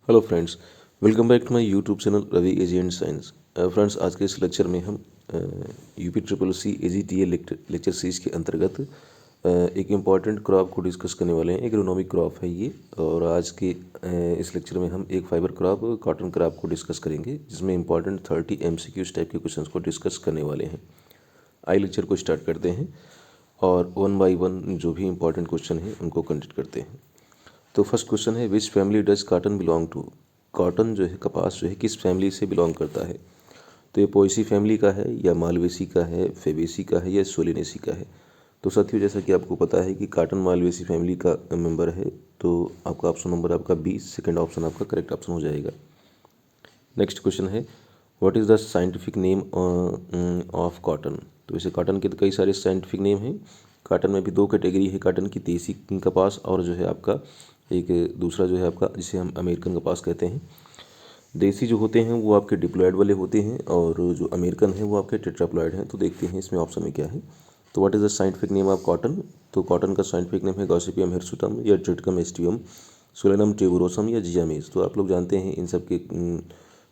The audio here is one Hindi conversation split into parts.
Hello friends, welcome back to my YouTube channel Ravi AG and science. Friends, आज के इस लेक्चर में हम UP triple C AGTL lecture series के अंतर्गत एक इम्पॉर्टेंट क्रॉप को डिस्कस करने वाले हैं। एग्रोनॉमिक क्रॉप है ये, और आज के इस लेक्चर में हम एक फाइबर क्रॉप कॉटन क्रॉप को डिस्कस करेंगे, जिसमें इंपॉर्टेंट 30 MCQs टाइप के क्वेश्चंस को डिस्कस करने वाले हैं। आइए लेक्चर को स्टार्ट करते हैं और वन बाय वन जो भी इंपॉर्टेंट क्वेश्चन हैं उनको कंडक्ट करते हैं। तो फर्स्ट क्वेश्चन है, which family does cotton belong to. Cotton जो है, कपास जो है, किस फैमिली से बिलोंग करता है। तो ये पोएसी फैमिली का है, या मालवेसी का है, फेबेसी का है, या सोलिनेसी का है। तो साथियों, जैसा कि आपको पता है कि कॉटन मालवेसी फैमिली का मेंबर है, तो आपका ऑप्शन नंबर आपका 20 सेकेंड ऑप्शन आपका करेक्ट ऑप्शन हो जाएगा। नेक्स्ट क्वेश्चन है, what is the scientific name of cotton. तो वैसे कॉटन के तो कई सारे साइंटिफिक नेम हैं। कॉटन में भी दो कैटेगरी है कॉटन की, देसी कपास और जो है आपका एक दूसरा जो है आपका, जिसे हम अमेरिकन कपास कहते हैं। देसी जो होते हैं वो आपके डिप्लॉयड वाले होते हैं, और जो अमेरिकन है वो आपके टेट्राप्लॉयड हैं। तो देखते हैं इसमें ऑप्शन में क्या है। तो what is the scientific name of cotton. तो कॉटन का साइंटिफिक नेम है गॉसिपियम हिरसुटम, या ट्रिटिकम एस्टिवम, सोलेनम ट्यूबरोसम, या जियामेज। तो आप लोग जानते हैं इन सब के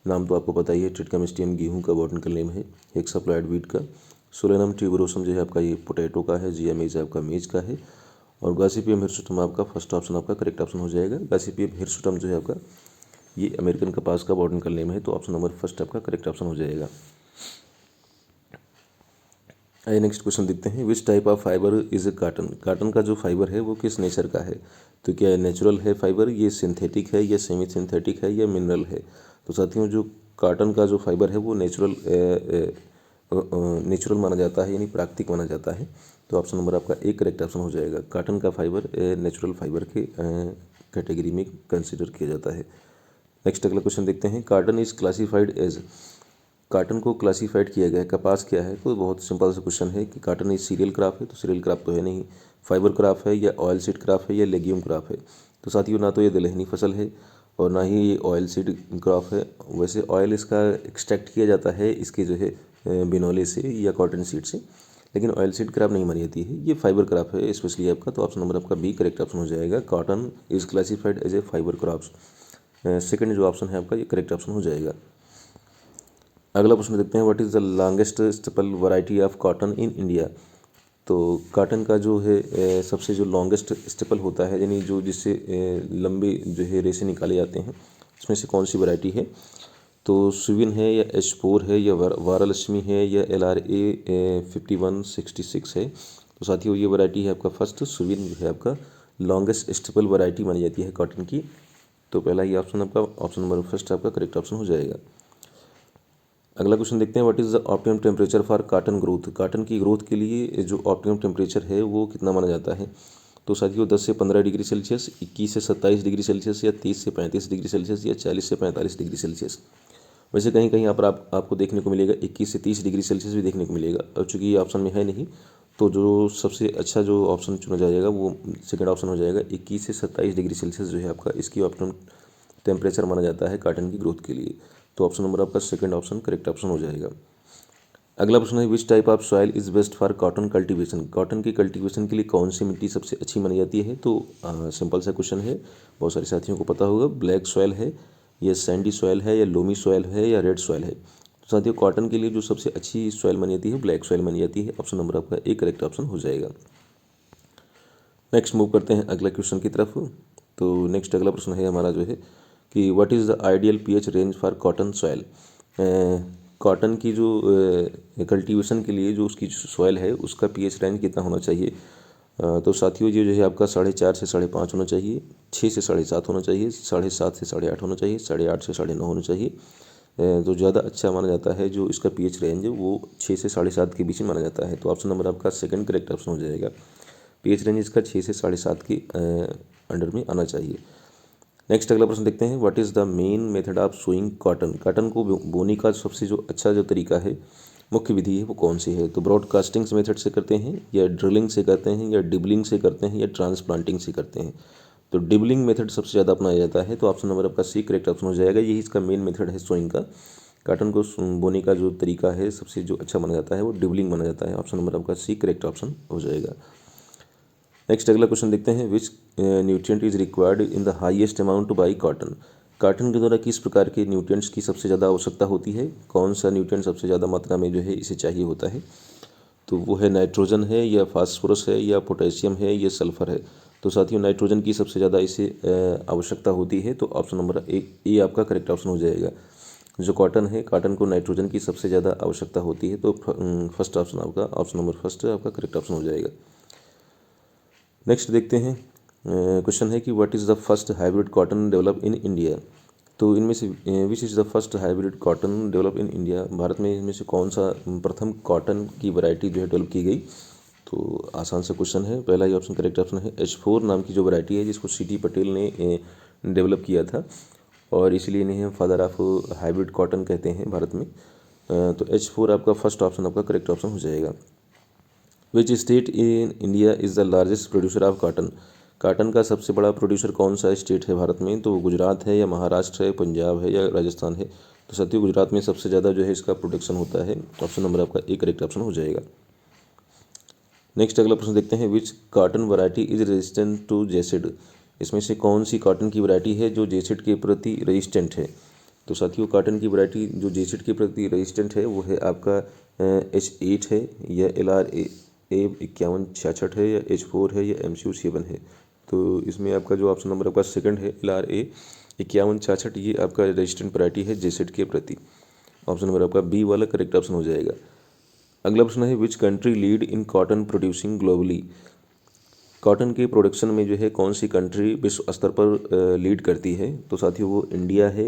नाम तो आपको पता ही है। ट्रिटिकम एस्टिवम गेहूँ का बॉटनिकल नेम है, हेक्साप्लॉयड वीट का। सोलेनम ट्यूबरोसम जो है आपका ये पोटैटो का है, जियामेज आपका मेज का है, और गॉसिपियम हिरसुटम आपका फर्स्ट ऑप्शन आपका करेक्ट ऑप्शन हो जाएगा। गॉसिपियम हिरसुटम जो है आपका ये अमेरिकन कपास का बॉटनिकल नेम है, तो ऑप्शन नंबर फर्स्ट आपका करेक्ट ऑप्शन हो जाएगा। आइए नेक्स्ट क्वेश्चन देखते हैं, which type of fibre is a cotton. Cotton का जो फाइबर है वो किस नेचर का है। तो क्या नेचुरल है फाइबर, ये सिंथेटिक है, या सेमी सिंथेटिक है, या मिनरल है। तो साथियों, जो काटन का जो फाइबर है वो नेचुरल माना जाता है, यानी प्राकृतिक माना जाता है। तो ऑप्शन नंबर आपका एक करेक्ट ऑप्शन हो जाएगा। काटन का फाइबर नेचुरल फाइबर के कैटेगरी में कंसिडर किया जाता है। नेक्स्ट अगला क्वेश्चन देखते हैं, cotton is classified as. Cotton को क्लासिफाइड किया गया है, कपास क्या है। तो बहुत सिंपल सा क्वेश्चन है कि कार्टन इज सीरियल क्रॉप है। तो सीरियल क्रॉप तो है नहीं। फाइबर क्रॉप है, या ऑयल सीड क्रॉप है, या लेग्यूम क्रॉप है। तो साथियों, ना तो ये दलहनी फसल है और ना ही ये ऑयल सीड क्रॉप है। वैसे ऑयल इसका एक्सट्रैक्ट किया जाता है इसके जो है बिनोले से या कॉटन सीड से, लेकिन ऑयल सीड क्रॉप नहीं मानी जाती है। ये फाइबर क्रॉप है स्पेशली आपका। तो ऑप्शन नंबर आपका बी करेक्ट ऑप्शन हो जाएगा। Cotton is classified as a fibre crops. Second जो ऑप्शन है आपका ये करेक्ट ऑप्शन हो जाएगा। अगला प्रश्न देखते हैं, what is the longest staple variety of cotton in India. तो कॉटन का जो है सबसे जो लॉन्गेस्ट स्टेपल होता है, यानी जो जिससे लंबे जो है रेसे निकाले जाते हैं, उसमें से कौन सी वैरायटी है। तो सुविन है, या H4 है, या वारालक्ष्मी है, या LRA 5166 है। तो साथियों, ये वैरायटी है आपका फर्स्ट सुविन जो है आपका लॉन्गेस्ट स्टेपल वैरायटी मानी जाती है कॉटन की। तो पहला ही ऑप्शन आपका ऑप्शन नंबर फर्स्ट आपका करेक्ट ऑप्शन हो जाएगा। अगला क्वेश्चन देखते हैं, what is the optimum temperature for cotton growth. Cotton की ग्रोथ के लिए जो ऑप्टिमम टेम्परेचर है वो कितना माना जाता है। तो साथियों, 10 से 15 डिग्री सेल्सियस, 21 से 27 डिग्री सेल्सियस, या 30 से 35 डिग्री सेल्सियस, या 40 से 45 डिग्री सेल्सियस। वैसे कहीं कहीं यहाँ पर आपको देखने को मिलेगा 21 से 30 डिग्री सेल्सियस भी देखने को मिलेगा। और चूँकि ये ऑप्शन में है नहीं, तो जो सबसे अच्छा जो ऑप्शन चुना जाएगा वो सेकेंड ऑप्शन हो जाएगा। 21 से 27 डिग्री सेल्सियस जो है आपका इसकी ऑप्टिमम टेम्परेचर माना जाता है कॉटन की ग्रोथ के लिए। तो ऑप्शन नंबर आपका सेकंड ऑप्शन करेक्ट ऑप्शन हो जाएगा। अगला प्रश्न है, which type of soil is best for cotton cultivation. Cotton की कल्टीवेशन के लिए कौन सी मिट्टी सबसे अच्छी मानी जाती है। तो सिंपल सा क्वेश्चन है, बहुत सारे साथियों को पता होगा। ब्लैक सॉइल है, या सैंडी सॉइल है, या लोमी सॉइल है, या रेड सॉइल है। तो साथियों, कॉटन के लिए जो सबसे अच्छी सॉइल मानी जाती है ब्लैक सॉइल मानी जाती है। ऑप्शन नंबर आपका एक करेक्ट ऑप्शन हो जाएगा। नेक्स्ट मूव करते हैं अगला क्वेश्चन की तरफ। तो नेक्स्ट अगला प्रश्न है हमारा जो है कि what is the ideal pH range for cotton soil. Cotton की जो कल्टीवेशन के लिए जो उसकी सॉइल है उसका पीएच रेंज कितना होना चाहिए। तो साथियों, ये जो है आपका 4.5 से 5.5 होना चाहिए, 6 से 7.5 होना चाहिए, 7.5 से 8.5 होना चाहिए, 8.5 से 9.5 होना चाहिए। तो ज़्यादा अच्छा माना जाता है जो इसका पीएच रेंज है वो 6 से 7.5 के बीच में माना जाता है। तो ऑप्शन नंबर आपका सेकंड करेक्ट ऑप्शन हो जाएगा। पीएच रेंज इसका 6 से 7.5 के अंडर में आना चाहिए। नेक्स्ट अगला प्रश्न देखते हैं, what is the main method of sowing cotton. Cotton को बोने का सबसे जो अच्छा जो तरीका है, मुख्य विधि है, वो कौन सी है। तो ब्रॉडकास्टिंग मेथड से करते हैं, या ड्रिलिंग से करते हैं, या डिबलिंग से करते हैं, या ट्रांसप्लांटिंग से करते हैं। तो डिबलिंग मेथड सबसे ज़्यादा अपनाया जाता है। तो ऑप्शन नंबर आपका सी करेक्ट ऑप्शन हो जाएगा। यही इसका मेन मेथड है सोइंग का। कॉटन को बोने का जो तरीका है सबसे जो अच्छा माना जाता है वो डिबलिंग माना जाता है। ऑप्शन नंबर आपका सी करेक्ट ऑप्शन हो जाएगा। नेक्स्ट अगला क्वेश्चन देखते हैं, विच nutrient is required in the highest amount two by cotton. Carton के द्वारा किस प्रकार के न्यूट्रिएंट्स की सबसे ज़्यादा आवश्यकता होती है? कौन सा न्यूट्रिएंट सबसे ज़्यादा मात्रा में जो है इसे चाहिए होता है? तो वो है नाइट्रोजन है या फास्फोरस है या पोटेशियम है या सल्फर है। तो साथियों नाइट्रोजन की सबसे ज़्यादा इसे आवश्यकता होती है, तो ऑप्शन नंबर ए आपका करेक्ट ऑप्शन हो जाएगा। जो कॉटन है, कॉटन को नाइट्रोजन की सबसे ज़्यादा आवश्यकता होती है, तो फर्स्ट ऑप्शन आपका, ऑप्शन नंबर फर्स्ट आपका करेक्ट ऑप्शन हो जाएगा। नेक्स्ट देखते हैं, क्वेश्चन है कि what is the first hybrid cotton develop in India. तो इनमें से विच is the first hybrid cotton develop in India, Bharat में इनमें से कौन सा प्रथम कॉटन की वैरायटी जो है डेवलप की गई। तो आसान सा क्वेश्चन है, पहला ही ऑप्शन करेक्ट ऑप्शन है। H4 नाम की जो वैरायटी है, जिसको C.T. पटेल ने डेवलप किया था, और इसलिए इन्हें फादर ऑफ हाइब्रिड कॉटन कहते हैं भारत में। तो H4 आपका फर्स्ट ऑप्शन आपका करेक्ट ऑप्शन हो जाएगा। Which state in India is the largest producer of cotton, cotton का सबसे बड़ा प्रोड्यूसर कौन सा स्टेट है भारत में। तो गुजरात है या महाराष्ट्र है, पंजाब है या राजस्थान है। तो साथियों गुजरात में सबसे ज़्यादा जो है इसका प्रोडक्शन होता है। ऑप्शन नंबर आपका ए करेक्ट ऑप्शन हो जाएगा। नेक्स्ट अगला प्रश्न देखते हैं, which cotton variety is resistant to jassid, इसमें से कौन सी कॉटन की वैरायटी है जो जेसिड के प्रति रेजिस्टेंट है। तो साथियों कॉटन की वैरायटी जो जेसिड के प्रति रेजिस्टेंट है वो है आपका H8 है या LRA 5166 है या H4 है या MCU7 है। तो इसमें आपका जो ऑप्शन नंबर आपका सेकंड है LRA 5166, ये आपका रेजिस्टेंट वैरायटी है जेसिड के प्रति। ऑप्शन नंबर आपका बी वाला करेक्ट ऑप्शन हो जाएगा। अगला प्रश्न है, which country lead in cotton producing globally, cotton के प्रोडक्शन में जो है कौन सी कंट्री विश्व स्तर पर लीड करती है। तो साथियों वो इंडिया है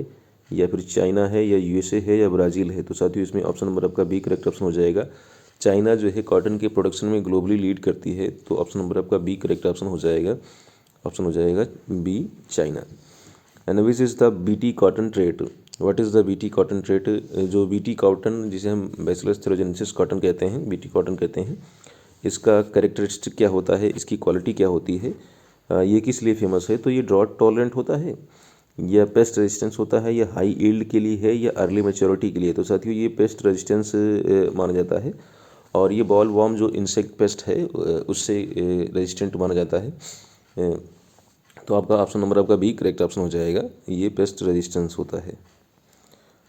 या फिर चाइना है या USA है या ब्राज़ील है। तो साथियों इसमें ऑप्शन नंबर आपका बी करेक्ट ऑप्शन हो जाएगा। चाइना जो है कॉटन के प्रोडक्शन में ग्लोबली लीड करती है, तो ऑप्शन नंबर आपका बी करेक्ट ऑप्शन हो जाएगा। ऑप्शन हो जाएगा B China. And which is the BT cotton trait, what is the BT cotton trait, जो BT कॉटन जिसे हम बैसिलस थ्यूरोजेनेसिस कॉटन कहते हैं, BT कॉटन कहते हैं, इसका कैरेक्टरिस्टिक क्या होता है, इसकी क्वालिटी क्या होती है, ये किस लिए फेमस है। तो ये ड्रॉट टॉलरेंट होता है या पेस्ट रेजिस्टेंस होता है या हाई यील्ड के लिए है या अर्ली मैच्योरिटी के लिए। तो साथियों ये पेस्ट रेजिस्टेंस माना जाता है, और ये बॉल वॉर्म जो इंसेक्ट पेस्ट है उससे रेजिस्टेंट माना जाता है। तो आपका ऑप्शन नंबर आपका बी करेक्ट ऑप्शन हो जाएगा, ये पेस्ट रेजिस्टेंस होता है।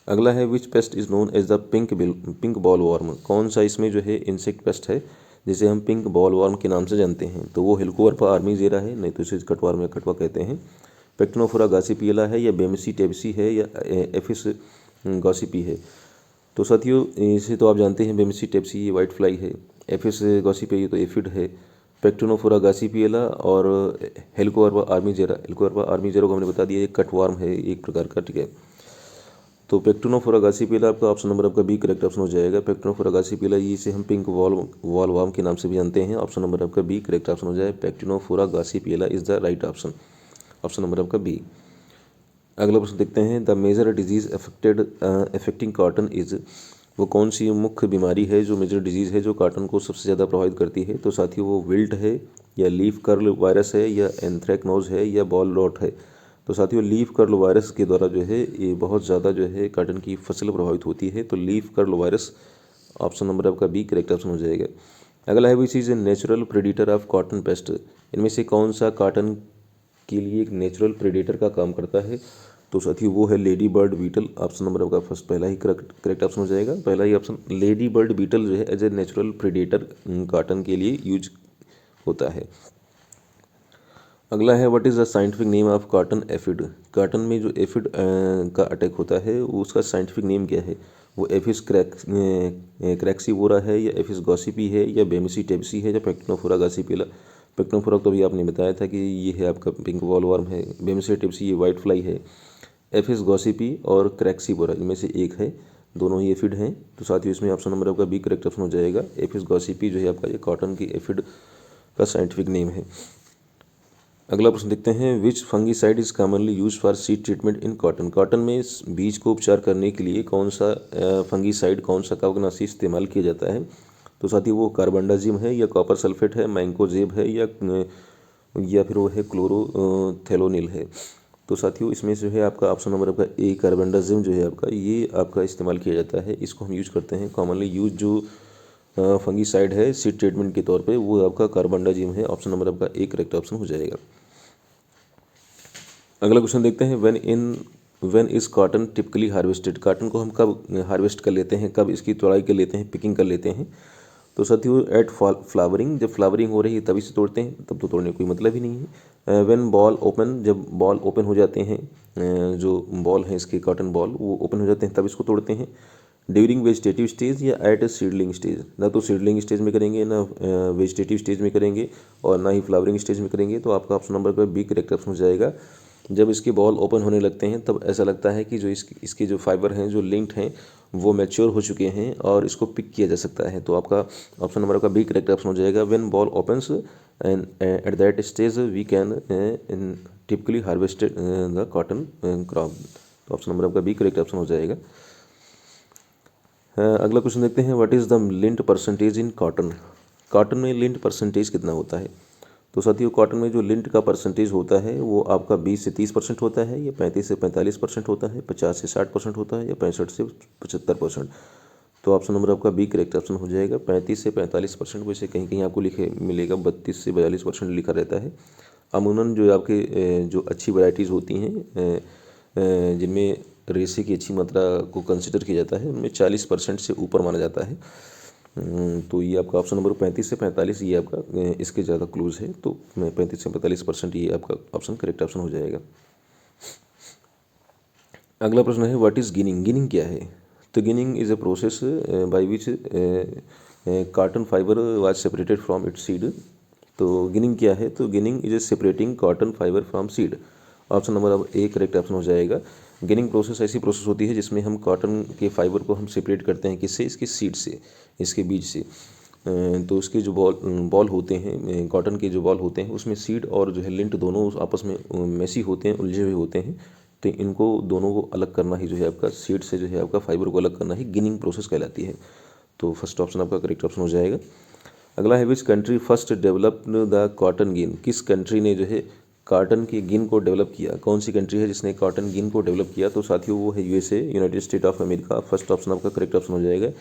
अगला है, which pest is known as the pink bollworm, कौन सा इसमें जो है इंसेक्ट पेस्ट है जिसे हम पिंक बॉल वॉर्म के नाम से जानते हैं। तो वो हेलिकोवर्पा आर्मीजेरा है, नहीं तो इसे कटवार में कटवा कहते हैं। पेक्टोनोफोरा गॉसिपियला है या बेमसी टेप्सी है या एफिस गॉसिपी है। तो साथियों इसे तो आप जानते हैं, बेमसी टेप्सी ये वाइट फ्लाई है, एफिस गॉसिपी ये तो एफिड है, पेक्टोनोफोरा गॉसिपियला और हेलिकोवर्पा आर्मीजेरा, हेलिकोवर्पा आर्मीजेरा को हमने बता दिया, एक कटवार्म है एक प्रकार का, ठीक है। तो पेक्टोनोफोरा गॉसिपियला आपका ऑप्शन नंबर आपका बी करेक्ट ऑप्शन हो जाएगा। पेक्टोनोफोरा गॉसिपियला इसे हम पिंक वॉल वार्म के नाम से भी जानते हैं। ऑप्शन नंबर आपका बी करेक्ट ऑप्शन हो जाए, Pectinophora gossypiella is the right option. Option number आपका बी। अगला प्रश्न देखते हैं, the major disease affecting cotton is, वो कौन सी मुख्य बीमारी है जो मेजर डिजीज़ है जो कॉटन को सबसे ज़्यादा प्रभावित करती है। तो साथियों वो विल्ट है या लीफ कर्ल वायरस है या एंथ्रेक्नोज है या बॉल रॉट है। तो साथियों लीफ कर्ल वायरस के द्वारा जो है ये बहुत ज़्यादा जो है कॉटन की फसल प्रभावित होती है। तो leaf curl virus, option number आपका बी करेक्ट ऑप्शन हो जाएगा। अगला है, which is a natural predator of cotton paste, इनमें से कौन सा कॉटन के लिए एक नेचुरल प्रेडेटर का काम करता है। तो साथियों वो है lady bird beetle. Option number आपका फर्स्ट पहला ही करेक्ट ऑप्शन हो जाएगा। पहला ही ऑप्शन, लेडी बर्ड बीटल जो है as a natural predator cotton के लिए यूज होता है। अगला है, what is the scientific name of cotton aphid, cotton में जो एफिड का अटैक होता है उसका साइंटिफिक नेम क्या है। वो एफिस क्रैक्सीवोरा है या एफिस गॉसिपी है या बेमिसी टेप्सी है या पेक्टोनोफोरा गॉसिपियला। पेक्टोनोफोरा तो अभी आपने बताया था कि ये है आपका पिंक बॉल वर्म है, बेमिसी टेप्सी ये वाइट फ्लाई है, एफिस गॉसिपी और क्रैक्सीवोरा इनमें से एक है, दोनों ही एफिड हैं। तो साथियों इसमें ऑप्शन नंबर आपका बी करेक्ट ऑप्शन हो जाएगा। एफिस गॉसिपी जो है आपका ये कॉटन की एफिड का साइंटिफिक नेम है। अगला प्रश्न देखते हैं, which fungicide is commonly use for seed treatment in cotton, cotton में बीज को उपचार करने के लिए कौन सा फंगीसाइड, कौन सा कवकनाशी इस्तेमाल किया जाता है। तो साथियों वो कार्बेंडाजिम है या कॉपर सल्फेट है, मैंकोजेब है या फिर वो है क्लोरोथेलोनिल है। तो साथियों इसमें जो है आपका ऑप्शन नंबर आपका ए कार्बेंडाजिम जो है आपका ये आपका इस्तेमाल किया जाता है, इसको हम यूज करते हैं कॉमनली यूज जो फंगीसाइड है सीड ट्रीटमेंट के तौर पे, वो आपका कार्बेंडाजिम है। ऑप्शन नंबर आपका ए करेक्ट ऑप्शन हो जाएगा। अगला क्वेश्चन देखते हैं, when in when is cotton typically harvested, cotton को हम कब हार्वेस्ट कर लेते हैं, कब इसकी तोड़ाई कर लेते हैं, पिकिंग कर लेते हैं? तो साथियों एट फ्लावरिंग, जब फ्लावरिंग हो रही है तभी से तोड़ते हैं, तब तो तोड़ने का कोई मतलब ही नहीं है। व्हेन बॉल ओपन, जब बॉल ओपन हो जाते हैं, जो बॉल हैं इसके कॉटन बॉल वो ओपन हो जाते हैं तब इसको तोड़ते हैं। ड्यूरिंग वेजिटेटिव स्टेज या एट ए सीडलिंग स्टेज, ना तो सीडलिंग स्टेज में करेंगे, ना वेजिटेटिव स्टेज में करेंगे, और ना ही फ्लावरिंग स्टेज में करेंगे। तो आपका ऑप्शन नंबर पर बी करेक्ट ऑप्शन हो जाएगा। जब इसके बॉल ओपन होने लगते हैं तब ऐसा लगता है कि जो इसके जो फाइबर हैं, जो लिंक्ड हैं, वो मैच्योर हो चुके हैं और इसको पिक किया जा सकता है। तो आपका ऑप्शन नंबर का बी करेक्ट ऑप्शन हो जाएगा। When boll opens and at that stage we can typically harvested the cotton crop. तो ऑप्शन नंबर आपका बी करेक्ट ऑप्शन हो जाएगा। अगला क्वेश्चन देखते हैं, what is the lint percentage in cotton? Cotton में लिंट परसेंटेज कितना होता है? तो साथियों कॉटन में जो लिंट का परसेंटेज होता है वो आपका 20 से 30% होता है, या 35 से 45% होता है, 50 से 60% होता है, या 65 से 75%। तो ऑप्शन नंबर आपका बी करेक्ट ऑप्शन हो जाएगा। 35 से 45%, वैसे कहीं कहीं आपको लिखे मिलेगा 32 से 42% लिखा रहता है। अमूमन जो आपके जो अच्छी वैरायटीज़ होती हैं, जिनमें रेशे की अच्छी मात्रा को कंसिडर किया जाता है, उनमें 40% से ऊपर माना जाता है। तो ये आपका ऑप्शन नंबर 35 से 45, ये आपका इसके ज़्यादा क्लोज है। तो 35 से 45% ये आपका ऑप्शन करेक्ट ऑप्शन हो जाएगा। अगला प्रश्न है, व्हाट इज़ गिनिंग? गिनिंग क्या है? तो ginning is a process by which cotton fibre was separated from its seed. तो गिनिंग क्या है? तो ginning is a separating cotton fibre from seed. Option number अब ए करेक्ट ऑप्शन हो जाएगा। गिनिंग प्रोसेस ऐसी प्रोसेस होती है जिसमें हम कॉटन के फाइबर को हम सेपरेट करते हैं, किससे? इसके सीड से, इसके बीज से। तो उसके जो बॉल होते हैं, कॉटन के जो बॉल होते हैं, उसमें सीड और जो है लिंट दोनों आपस में मेसी होते हैं, उलझे हुए होते हैं। तो इनको दोनों को अलग करना ही जो है आपका सीड से जो है आपका फाइबर को अलग करना ही गिनिंग प्रोसेस कहलाती है। तो फर्स्ट ऑप्शन आपका करेक्ट ऑप्शन हो जाएगा। अगला है, which country first developed the cotton gin? किस कंट्री ने जो है कॉटन के गिन को डेवलप किया? कौन सी कंट्री है जिसने कॉटन गिन को डेवलप किया? तो साथियों वो है USA, United state of America. First option आपका करेक्ट ऑप्शन हो जाएगा।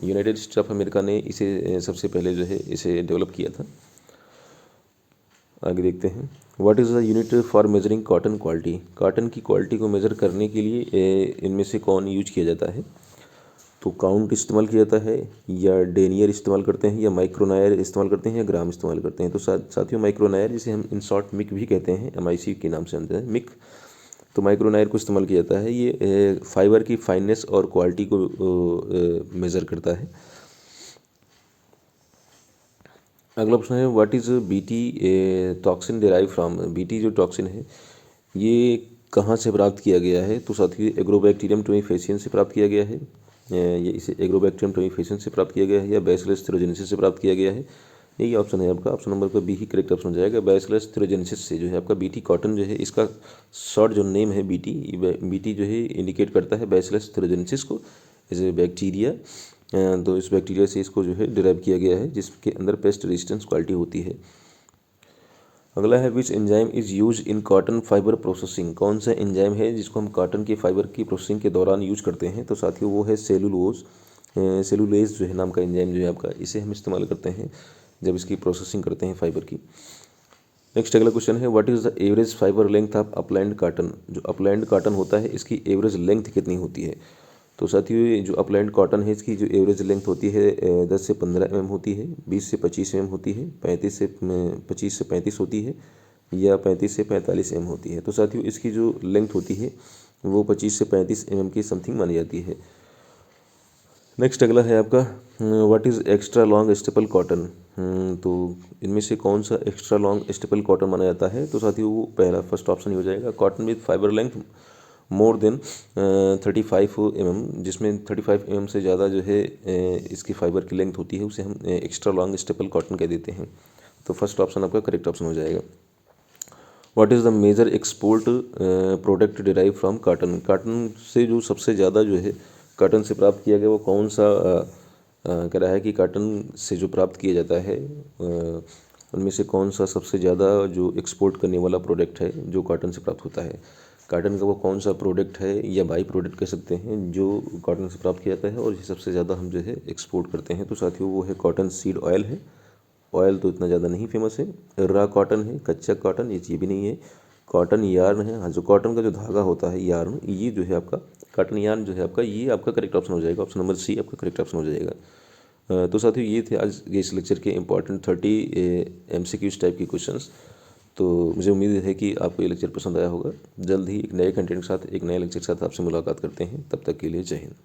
यूनाइटेड स्टेट ऑफ अमेरिका ने इसे सबसे पहले जो है इसे डेवलप किया था। आगे देखते हैं, what is the unit for measuring cotton quality? Cotton की क्वालिटी को मेज़र करने के लिए इनमें से कौन यूज किया जाता है? तो काउंट इस्तेमाल किया जाता है, या डेनियर इस्तेमाल करते हैं, या माइक्रोनायर इस्तेमाल करते हैं, या ग्राम इस्तेमाल करते हैं? तो साथियों माइक्रोनायर, जिसे हम इन शॉर्ट मिक भी कहते हैं, MIC के नाम से जानते हैं, मिक। तो माइक्रोनायर को इस्तेमाल किया जाता है। ये फाइबर की फाइननेस और क्वालिटी को मेज़र करता है। अगला प्रश्न है, what is BT toxin derive from? BT जो टॉक्सिन है ये कहाँ से प्राप्त किया गया है? तो साथियों एग्रोबैक्टीरियम टुमेफेसियन से प्राप्त किया गया है। ये इसे एग्रोबैक्टीरियम टुमेफेसियन से प्राप्त किया गया है, या बैसिलस थ्यूरोजेनेसिस से प्राप्त किया गया है? यही ऑप्शन है आपका, ऑप्शन नंबर का बी ही करेक्ट ऑप्शन हो जाएगा। बैसिलस थ्यूरोजेनेसिस से जो है आपका बीटी कॉटन जो है, इसका शॉर्ट जो नेम है बीटी, बीटी जो है इंडिकेट करता है बैसिलस थ्यूरोजेनेसिस को, एज ए बैक्टीरिया। तो इस बैक्टीरिया से इसको जो है डिराइव किया गया है, जिसके अंदर पेस्ट रेजिस्टेंस क्वालिटी होती है। अगला है, which enzyme is use in cotton fibre processing? कौन सा एंजाइम है जिसको हम कॉटन के फाइबर की प्रोसेसिंग के दौरान यूज करते हैं? तो साथियों वो है सेलुलोज, सेलुलेज जो है नाम का एंजाइम जो है आपका, इसे हम इस्तेमाल करते हैं जब इसकी प्रोसेसिंग करते हैं फाइबर की। नेक्स्ट अगला क्वेश्चन है, what is the average fibre length of upland cotton? जो अपलाइंड कॉटन होता है इसकी एवरेज लेंथ कितनी होती है? तो साथियों ये जो अपलाइंड कॉटन है इसकी जो एवरेज लेंथ होती है 10 से 15 mm होती है, 20 से 25 mm होती है, 25 से 35 होती है, या 35 से 45 mm होती है। तो साथियों इसकी जो लेंथ होती है वो 25 से 35 mm की समथिंग मानी जाती है। नेक्स्ट अगला है आपका, what is extra long staple cotton? तो इनमें से कौन सा एक्स्ट्रा लॉन्ग स्टेपल कॉटन माना जाता है? तो साथियों वो पहला फर्स्ट ऑप्शन ही हो जाएगा, cotton with fibre length more than 35 mm, जिसमें 35 mm से ज़्यादा जो है इसकी फाइबर की लेंथ होती है, उसे हम एक्स्ट्रा लॉन्ग स्टेपल कॉटन कह देते हैं। तो फर्स्ट ऑप्शन आपका करेक्ट ऑप्शन हो जाएगा। What is the major export product derive from cotton? Cotton से जो सबसे ज़्यादा जो है कॉटन से प्राप्त किया गया वो कौन सा कह रहा है कि कॉटन से जो प्राप्त किया जाता है उनमें से कौन सा सबसे ज़्यादा जो एक्सपोर्ट करने वाला प्रोडक्ट है जो कॉटन से प्राप्त होता है? कॉटन का वो कौन सा प्रोडक्ट है, या बाई प्रोडक्ट कह सकते हैं, जो कॉटन से प्राप्त किया जाता है और ये सबसे ज़्यादा हम जो है एक्सपोर्ट करते हैं? तो साथियों वो है कॉटन सीड ऑयल है। ऑयल तो इतना ज़्यादा नहीं फेमस है। रा कॉटन है, कच्चा कॉटन, ये चीज़ भी नहीं है। कॉटन यार्न है। हाँ, जो कॉटन का जो धागा होता है यार्न, ये जो है आपका कॉटन यार्न जो है आपका, ये आपका करेक्ट ऑप्शन हो जाएगा। ऑप्शन नंबर सी आपका करेक्ट ऑप्शन हो जाएगा। तो साथियों ये थे आज के इस लेक्चर के इंपॉर्टेंट 30 MCQs टाइप के क्वेश्चंस। तो मुझे उम्मीद है कि आपको ये लेक्चर पसंद आया होगा। जल्द ही एक नए कंटेंट के साथ, एक नए लेक्चर के साथ आपसे मुलाकात करते हैं। तब तक के लिए जय हिंद।